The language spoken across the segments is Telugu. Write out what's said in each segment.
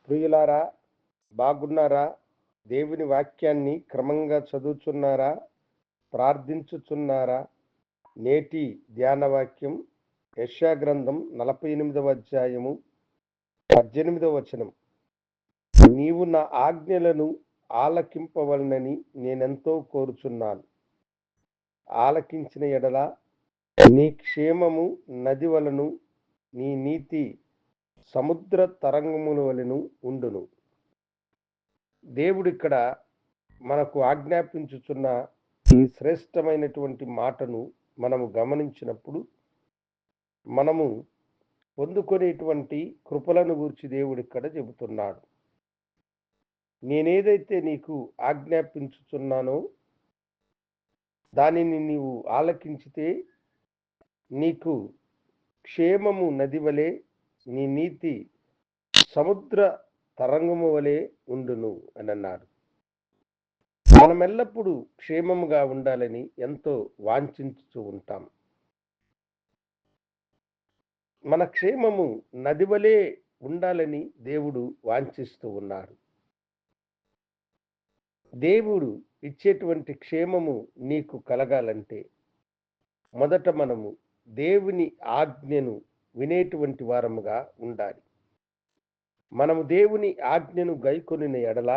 ప్రియులారా, బాగున్నారా? దేవుని వాక్యాన్ని క్రమంగా చదువుచున్నారా? ప్రార్థించుచున్నారా? నేటి ధ్యాన వాక్యం యెషయా గ్రంథం 48వ అధ్యాయము 18వ వచనం. నీవు నా ఆజ్ఞలను ఆలకింపవలనని నేనెంతో కోరుచున్నాను. ఆలకించిన ఎడల నీ క్షేమము నది వలను, నీ నీతి సముద్ర తరంగముల వలెను ఉండును. దేవుడిక్కడ మనకు ఆజ్ఞాపించుచున్న ఈ శ్రేష్టమైనటువంటి మాటను మనము గమనించినప్పుడు మనము పొందుకునేటువంటి కృపలను గురించి దేవుడిక్కడ చెబుతున్నాడు. నేనేదైతే నీకు ఆజ్ఞాపించుచున్నానో దానిని నీవు ఆలకించితే నీకు క్షేమము నది వలె, నీ నీతి సముద్ర తరంగము వలె ఉండును అని అన్నాడు. మనం ఎల్లప్పుడూ క్షేమముగా ఉండాలని ఎంతో వాంఛించుతూ ఉంటాం. మన క్షేమము నది వలె ఉండాలని దేవుడు వాంఛిస్తూ ఉన్నాడు. దేవుడు ఇచ్చేటువంటి క్షేమము నీకు కలగాలంటే మొదట మనము దేవుని ఆజ్ఞను వినేటువంటి వారముగా ఉండాలి. మనము దేవుని ఆజ్ఞను గైకొనిన ఎడల,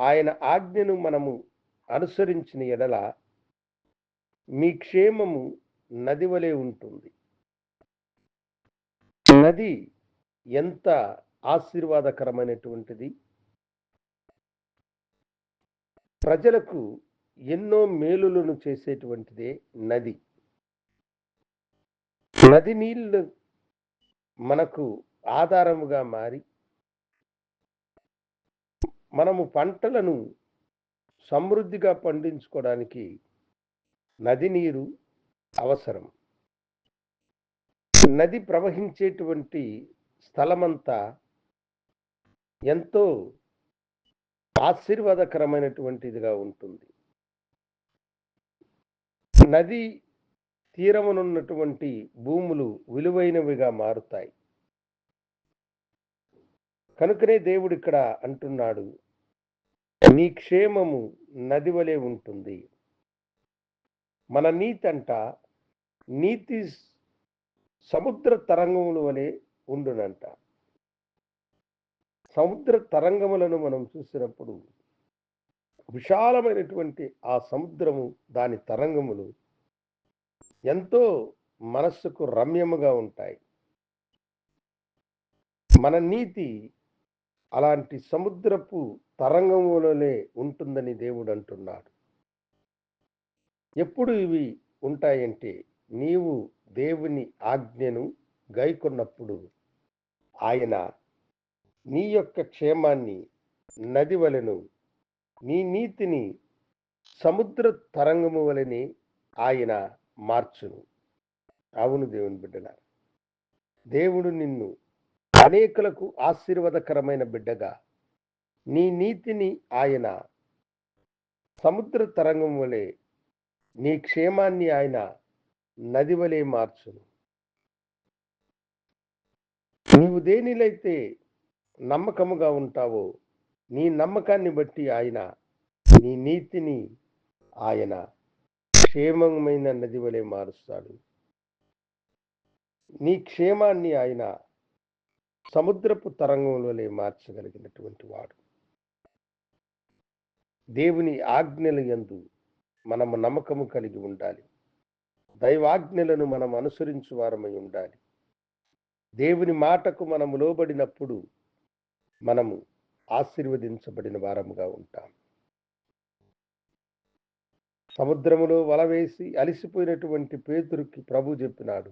ఆయన ఆజ్ఞను మనము అనుసరించిన ఎడల మీ క్షేమము నది వలె ఉంటుంది. నది ఎంత ఆశీర్వాదకరమైనటువంటిది! ప్రజలకు ఎన్నో మేలులను చేసేటువంటిదే నది. నది నీళ్లు మనకు ఆధారముగా మారి మనము పంటలను సమృద్ధిగా పండించుకోవడానికి నది నీరు అవసరం. నది ప్రవహించేటువంటి స్థలమంతా ఎంతో ఆశీర్వాదకరమైనటువంటిదిగా ఉంటుంది. నది తీరమునున్నటువంటి భూములు విలువైనవిగా మారుతాయి. కనుకనే దేవుడు ఇక్కడ అంటున్నాడు, నీ క్షేమము నది వలె ఉంటుంది. మన నీతి సముద్ర తరంగముల వలె ఉండునంట. సముద్ర తరంగములను మనం చూసినప్పుడు విశాలమైనటువంటి ఆ సముద్రము, దాని తరంగములు ఎంతో మనస్సుకు రమ్యముగా ఉంటాయి. మన నీతి అలాంటి సముద్రపు తరంగములనే ఉంటుందని దేవుడు అంటున్నాడు. ఎప్పుడు ఇవి ఉంటాయంటే నీవు దేవుని ఆజ్ఞను గైకొన్నప్పుడు ఆయన నీ యొక్క క్షేమాన్ని నది వలెను, నీ నీతిని సముద్ర తరంగము వలెనే ఆయన మార్చును. అవును దేవుని బిడ్డలారా, దేవుడు నిన్ను అనేకులకు ఆశీర్వాదకరమైన బిడ్డగా, నీ నీతిని ఆయన సముద్ర తరంగం వలె, నీ క్షేమాన్ని ఆయన నది వలె మార్చును. నీవు దేనిలైతే నమ్మకముగా ఉంటావో నీ నమ్మకాన్ని బట్టి ఆయన నీ నీతిని ఆయన క్షేమమైన నది వలె మారుస్తాడు. నీ క్షేమాన్ని ఆయన సముద్రపు తరంగం వలె మార్చగలిగినటువంటి వాడు. దేవుని ఆజ్ఞల యందు మనము నమ్మకము కలిగి ఉండాలి. దైవాజ్ఞలను మనం అనుసరించు వారమై ఉండాలి. దేవుని మాటకు మనము లోబడినప్పుడు మనము ఆశీర్వదించబడిన వారముగా ఉంటాం. సముద్రములో వల వేసి అలిసిపోయినటువంటి పేతురుకి ప్రభు చెప్పినాడు,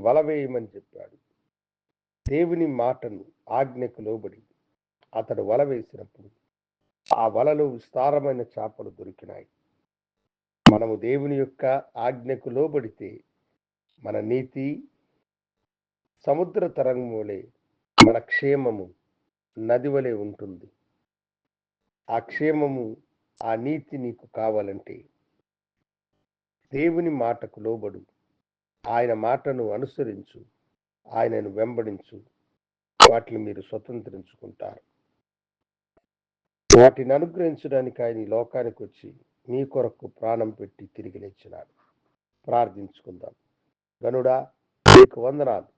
వల వేయమని చెప్పాడు. దేవుని మాటను, ఆజ్ఞకు లోబడి అతడు వల వేసినప్పుడు ఆ వలలో విస్తారమైన చేపలు దొరికినాయి. మనము దేవుని యొక్క ఆజ్ఞకు లోబడితే మన నీతి సముద్ర తరంగం వలె, మన క్షేమము నది వలె ఉంటుంది. ఆ క్షేమము, ఆ నీతి నీకు కావాలంటే దేవుని మాటకు లోబడు, ఆయన మాటను అనుసరించు, ఆయనను వెంబడించు. వాటిని మీరు స్వతంత్రించుకుంటారు. వాటిని అనుగ్రహించడానికి ఆయన ఈ లోకానికి వచ్చి మీ కొరకు ప్రాణం పెట్టి తిరిగి లేచినాడు. ప్రార్థించుకుందాం. గనుడా, మీకు వందనాలు.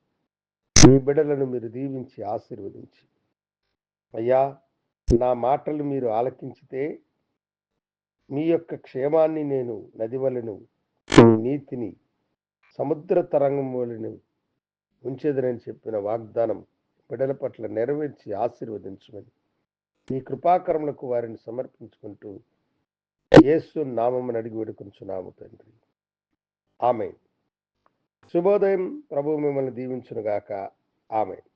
మీ బిడ్డలను మీరు దీవించి ఆశీర్వదించి, అయ్యా, నా మాటలు మీరు ఆలకించితే మీ యొక్క క్షేమాన్ని నేను నది వలెను, నీతిని సముద్ర తరంగం వలెను ఉంచేదనని చెప్పిన వాగ్దానం బిడ్డల పట్ల నెరవేర్చి ఆశీర్వదించమని మీ కృపాకరములకు వారిని సమర్పించుకుంటూ యేసు నామమున అడిగి వేడుకొనుచున్నాము తండ్రి. ఆమేన్. శుభోదయం. ప్రభువు మిమ్మల్ని దీవించునుగాక. ఆమేన్.